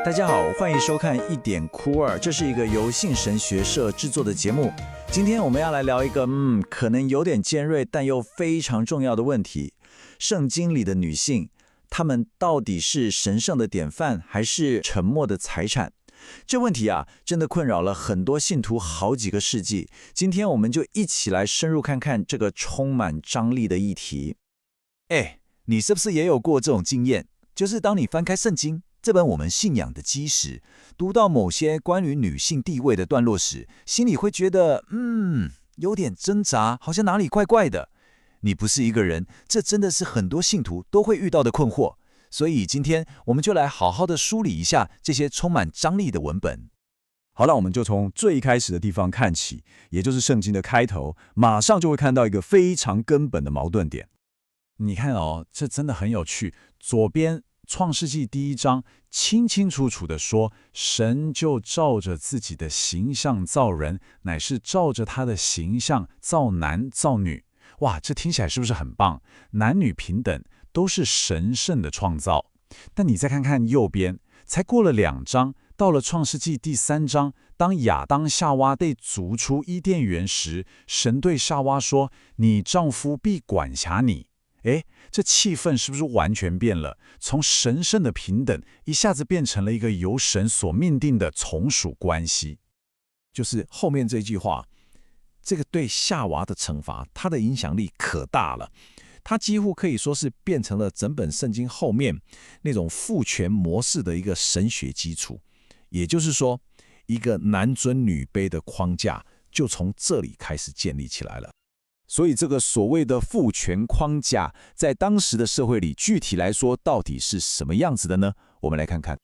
大家好，欢迎收看一点酷二，这是一个由信神学社制作的节目。今天我们要来聊一个可能有点尖锐但又非常重要的问题：圣经里的女性，她们到底是神圣的典范，还是沉默的财产？这问题真的困扰了很多信徒好几个世纪。今天我们就一起来深入看看这个充满张力的议题。你是不是也有过这种经验？就是当你翻开圣经这本我们信仰的基石，读到某些关于女性地位的段落时，心里会觉得有点挣扎，好像哪里怪怪的。你不是一个人，这真的是很多信徒都会遇到的困惑。所以今天我们就来好好的梳理一下这些充满张力的文本。好了，我们就从最一开始的地方看起，也就是圣经的开头，马上就会看到一个非常根本的矛盾点。你看这真的很有趣。左边创世纪第1章清清楚楚地说，神就照着自己的形象造人，乃是照着他的形象造男造女。哇，这听起来是不是很棒？男女平等，都是神圣的创造。但你再看看右边，才过了2章，到了创世纪第3章，当亚当夏娃被逐出伊甸园时，神对夏娃说：“你丈夫必管辖你。”这气氛是不是完全变了？从神圣的平等，一下子变成了一个由神所命定的从属关系。就是后面这句话，这个对夏娃的惩罚，它的影响力可大了。它几乎可以说是变成了整本圣经后面那种父权模式的一个神学基础。也就是说，一个男尊女卑的框架就从这里开始建立起来了。所以这个所谓的父权框架，在当时的社会里，具体来说到底是什么样子的呢？我们来看看。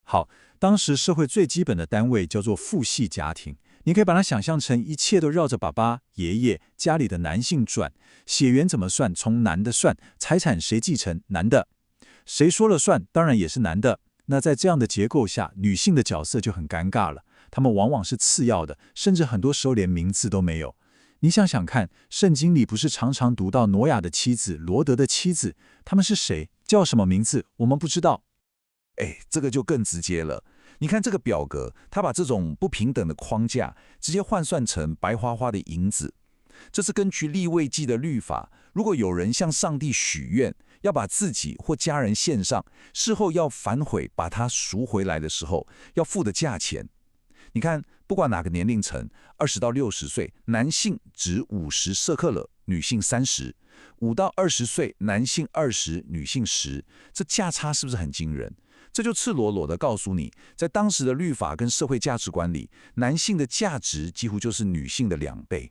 好，当时社会最基本的单位叫做父系家庭，你可以把它想象成一切都绕着爸爸、爷爷家里的男性转。血缘怎么算？从男的算。财产谁继承？男的。谁说了算？当然也是男的。那在这样的结构下，女性的角色就很尴尬了。她们往往是次要的，甚至很多时候连名字都没有。你想想看，圣经里不是常常读到挪亚的妻子、罗德的妻子，他们是谁？叫什么名字？我们不知道。这个就更直接了。你看这个表格，它把这种不平等的框架直接换算成白花花的银子。这是根据利未记的律法，如果有人向上帝许愿，要把自己或家人献上，事后要反悔把它赎回来的时候，要付的价钱。你看，不管哪个年龄层，20到60岁，男性值50舍客勒，女性30；5到20岁，男性20，女性10，这价差是不是很惊人？这就赤裸裸地告诉你，在当时的律法跟社会价值观里，男性的价值几乎就是女性的2倍。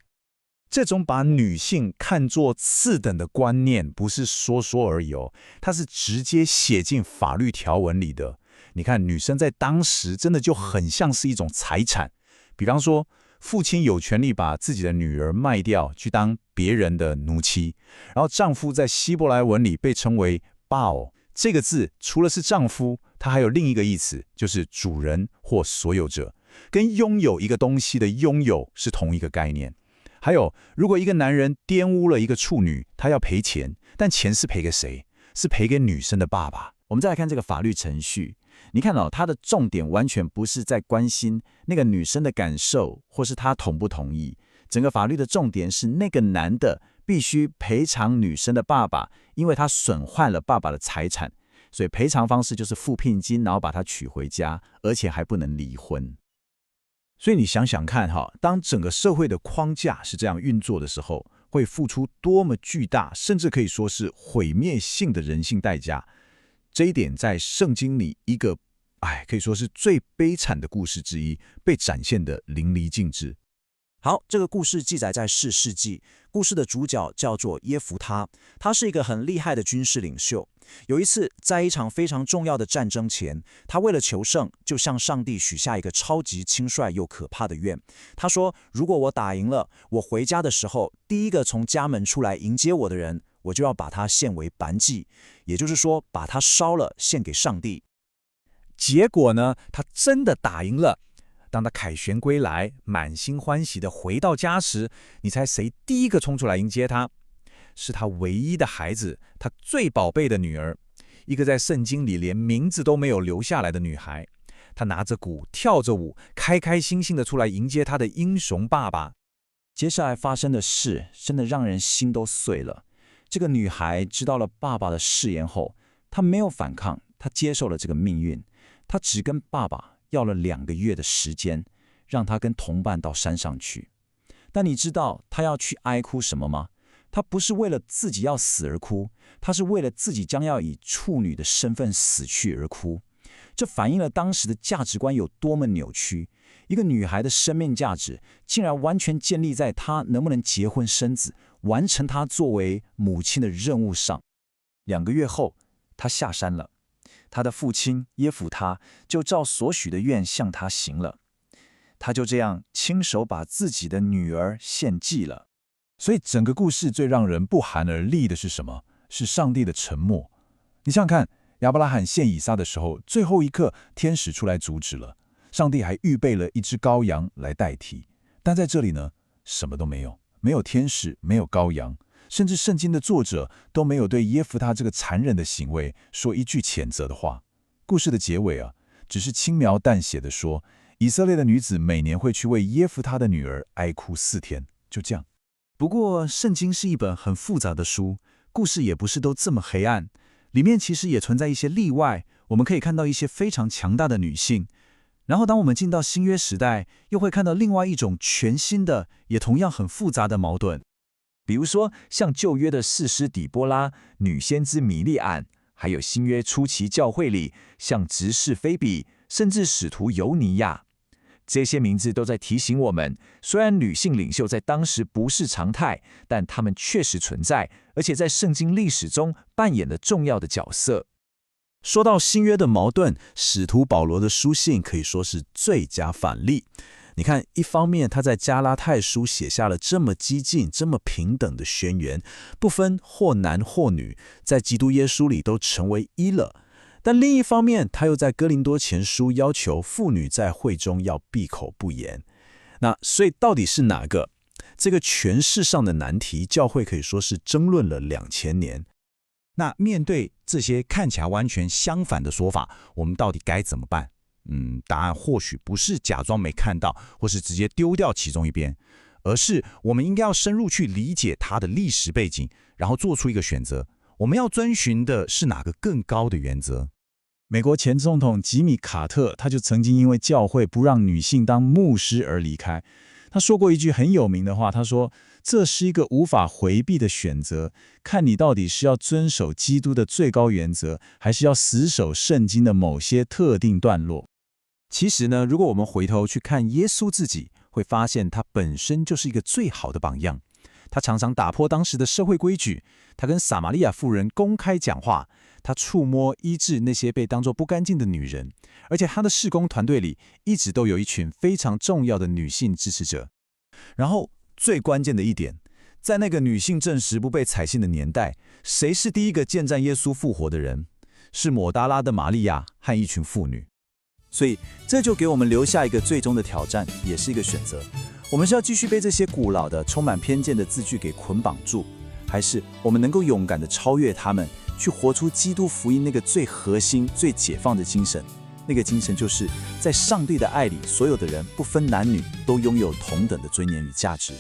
这种把女性看作次等的观念，不是说说而已它是直接写进法律条文里的。你看，女生在当时真的就很像是一种财产。比方说，父亲有权利把自己的女儿卖掉，去当别人的奴妻。然后丈夫在希伯来文里被称为 Baal， 这个字除了是丈夫，它还有另一个意思，就是主人或所有者，跟拥有一个东西的拥有是同一个概念。还有，如果一个男人玷污了一个处女，他要赔钱，但钱是赔给谁？是赔给女生的爸爸。我们再来看这个法律程序，你看它的重点完全不是在关心那个女生的感受，或是她同不同意。整个法律的重点是那个男的必须赔偿女生的爸爸，因为他损坏了爸爸的财产，所以赔偿方式就是付聘金，然后把他娶回家，而且还不能离婚。所以你想想看当整个社会的框架是这样运作的时候，会付出多么巨大，甚至可以说是毁灭性的人性代价。这一点在圣经里一个可以说是最悲惨的故事之一，被展现得淋漓尽致。好，这个故事记载在士世纪，故事的主角叫做耶弗他，他是一个很厉害的军事领袖。有一次，在一场非常重要的战争前，他为了求胜，就向上帝许下一个超级轻率又可怕的愿。他说，如果我打赢了，我回家的时候，第一个从家门出来迎接我的人，我就要把他献为燔祭，也就是说，把他烧了献给上帝。结果呢，他真的打赢了。当他凯旋归来，满心欢喜地回到家时，你猜谁第一个冲出来迎接他？是他唯一的孩子，他最宝贝的女儿，一个在圣经里连名字都没有留下来的女孩。他拿着鼓，跳着舞，开开心心的出来迎接他的英雄爸爸。接下来发生的事真的让人心都碎了。这个女孩知道了爸爸的誓言后，她没有反抗，她接受了这个命运。她只跟爸爸要了2个月的时间，让他跟同伴到山上去。但你知道她要去哀哭什么吗？她不是为了自己要死而哭，她是为了自己将要以处女的身份死去而哭。这反映了当时的价值观有多么扭曲。一个女孩的生命价值竟然完全建立在她能不能结婚生子，完成她作为母亲的任务上。2个月后，她下山了。她的父亲耶弗他就照所许的愿向她行了。她就这样亲手把自己的女儿献祭了。所以整个故事最让人不寒而栗的是什么？是上帝的沉默。你想想看，亚伯拉罕献以撒的时候，最后一刻天使出来阻止了，上帝还预备了一只羔羊来代替。但在这里呢，什么都没有，没有天使，没有羔羊，甚至圣经的作者都没有对耶弗他这个残忍的行为说一句谴责的话。故事的结尾啊，只是轻描淡写的说，以色列的女子每年会去为耶弗他的女儿哀哭4天，就这样。不过，圣经是一本很复杂的书，故事也不是都这么黑暗，里面其实也存在一些例外。我们可以看到一些非常强大的女性，然后当我们进到新约时代，又会看到另外一种全新的，也同样很复杂的矛盾。比如说像旧约的士师底波拉、女先知米利暗，还有新约初期教会里像执事菲比，甚至使徒尤尼亚。这些名字都在提醒我们，虽然女性领袖在当时不是常态，但她们确实存在，而且在圣经历史中扮演了重要的角色。说到新约的矛盾，使徒保罗的书信可以说是最佳范例。你看，一方面他在加拉太书写下了这么激进、这么平等的宣言，不分或男或女，在基督耶稣里都成为一了。但另一方面，他又在哥林多前书要求妇女在会中要闭口不言。那所以到底是哪个？这个诠释上的难题，教会可以说是争论了2000年。那面对这些看起来完全相反的说法，我们到底该怎么办？答案或许不是假装没看到，或是直接丢掉其中一边，而是我们应该要深入去理解它的历史背景，然后做出一个选择。我们要遵循的是哪个更高的原则？美国前总统吉米·卡特，他就曾经因为教会不让女性当牧师而离开。他说过一句很有名的话，他说：“这是一个无法回避的选择，看你到底是要遵守基督的最高原则，还是要死守圣经的某些特定段落。”其实呢，如果我们回头去看耶稣自己，会发现他本身就是一个最好的榜样。他常常打破当时的社会规矩，他跟撒玛利亚妇人公开讲话，他触摸医治那些被当作不干净的女人，而且他的事工团队里一直都有一群非常重要的女性支持者。然后最关键的一点，在那个女性证实不被采信的年代，谁是第一个见证耶稣复活的人？是抹大拉的玛利亚和一群妇女。所以这就给我们留下一个最终的挑战，也是一个选择。我们是要继续被这些古老的、充满偏见的字句给捆绑住，还是我们能够勇敢地超越他们，去活出基督福音那个最核心、最解放的精神？那个精神就是在上帝的爱里，所有的人不分男女都拥有同等的尊严与价值。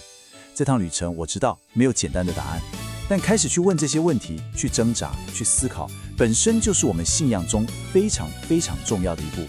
这趟旅程我知道没有简单的答案，但开始去问这些问题，去挣扎，去思考，本身就是我们信仰中非常非常重要的一步。